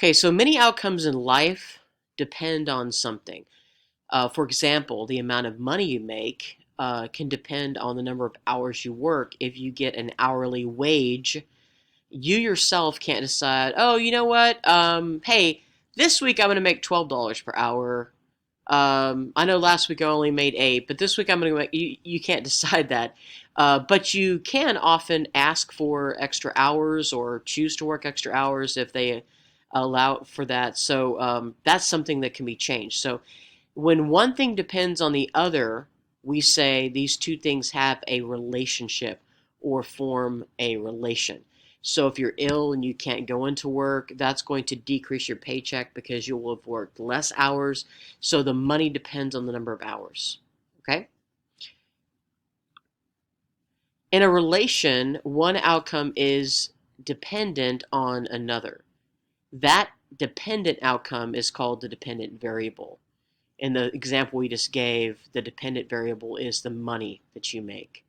Okay, so many outcomes in life depend on something. For example, the amount of money you make can depend on the number of hours you work. If you get an hourly wage, you yourself can't decide, oh, you know what? Hey, this week I'm going to make $12 per hour. I know last week I only made 8, but this week I'm going to make. You can't decide that. But you can often ask for extra hours or choose to work extra hours if they allow for that. So that's something that can be changed. So when one thing depends on the other, we say these two things have a relationship or form a relation. So if you're ill and you can't go into work, that's going to decrease your paycheck because you will have worked less hours. So the money depends on the number of hours. Okay? In a relation, one outcome is dependent on another. That dependent outcome is called the dependent variable. In the example we just gave, the dependent variable is the money that you make.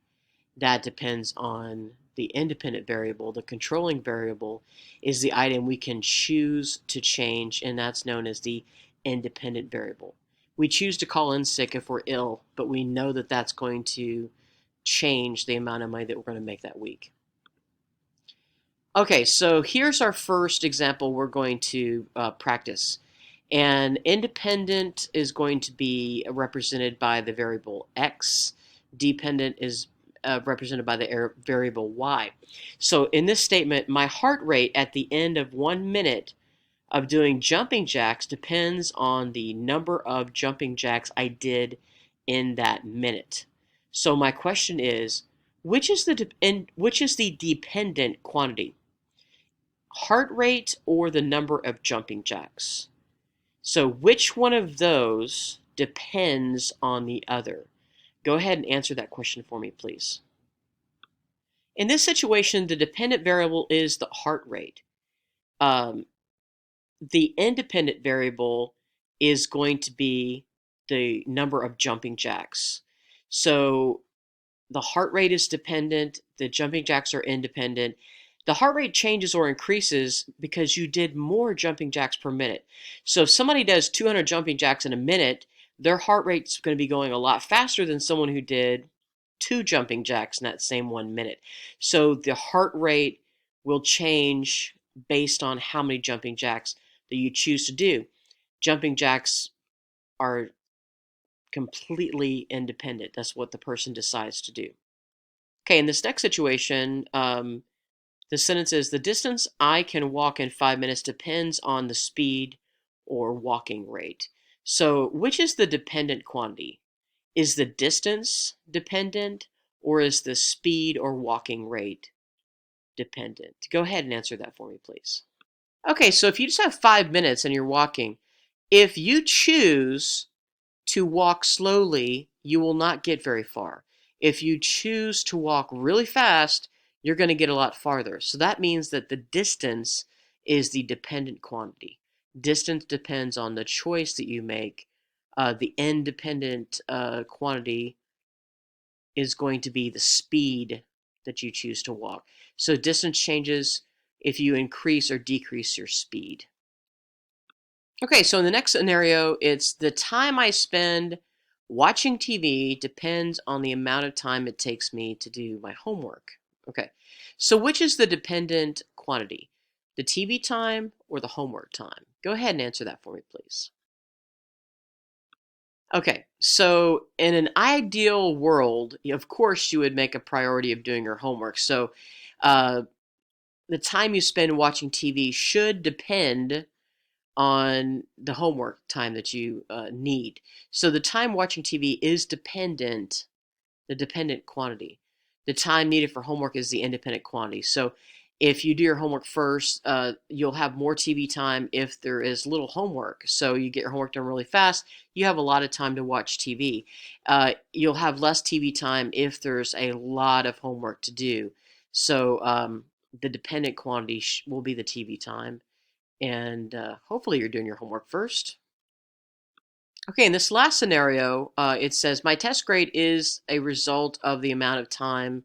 That depends on the independent variable. The controlling variable is the item we can choose to change, and that's known as the independent variable. We choose to call in sick if we're ill, but we know that that's going to change the amount of money that we're going to make that week. Okay, so here's our first example we're going to practice. And independent is going to be represented by the variable x. Dependent is represented by the variable y. So in this statement, my heart rate at the end of 1 minute of doing jumping jacks depends on the number of jumping jacks I did in that minute. So my question is, which is the dependent quantity? Heart rate or the number of jumping jacks? So which one of those depends on the other? Go ahead and answer that question for me, please. In this situation, the dependent variable is the heart rate. Um, the independent variable is going to be the number of jumping jacks. So the heart rate is dependent, the jumping jacks are independent. The heart rate changes or increases because you did more jumping jacks per minute. So if somebody does 200 jumping jacks in a minute, their heart rate's going to be going a lot faster than someone who did 2 jumping jacks in that same 1 minute. So the heart rate will change based on how many jumping jacks that you choose to do. Jumping jacks are completely independent. That's what the person decides to do. Okay, in this next situation, the sentence is the distance I can walk in 5 minutes depends on the speed or walking rate. So, which is the dependent quantity? Is the distance dependent or is the speed or walking rate dependent? Go ahead and answer that for me, please. Okay, so if you just have 5 minutes and you're walking, if you choose to walk slowly, you will not get very far. If you choose to walk really fast, you're going to get a lot farther. So that means that the distance is the dependent quantity. Distance depends on the choice that you make. The independent quantity is going to be the speed that you choose to walk. So distance changes if you increase or decrease your speed. Okay, so in the next scenario, it's the time I spend watching TV depends on the amount of time it takes me to do my homework. Okay, so which is the dependent quantity? The TV time or the homework time? Go ahead and answer that for me, please. Okay, so in an ideal world, of course, you would make a priority of doing your homework. So uh, the time you spend watching TV should depend on the homework time that you need. So the time watching TV is dependent, the dependent quantity. The time needed for homework is the independent quantity. So if you do your homework first, you'll have more TV time if there is little homework. So you get your homework done really fast, you have a lot of time to watch TV. You'll have less TV time if there's a lot of homework to do. So the dependent quantity will be the TV time. And hopefully you're doing your homework first. Okay, in this last scenario, it says my test grade is a result of the amount of time,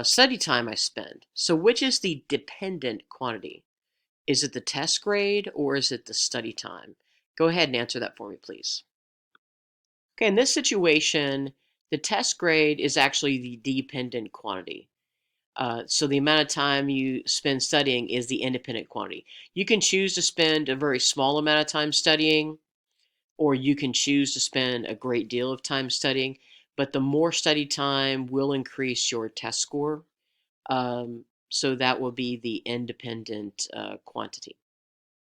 study time I spend. So which is the dependent quantity? Is it the test grade or is it the study time? Go ahead and answer that for me, please. Okay, in this situation, the test grade is actually the dependent quantity. So the amount of time you spend studying is the independent quantity. You can choose to spend a very small amount of time studying, or you can choose to spend a great deal of time studying, but the more study time will increase your test score. So that will be the independent quantity.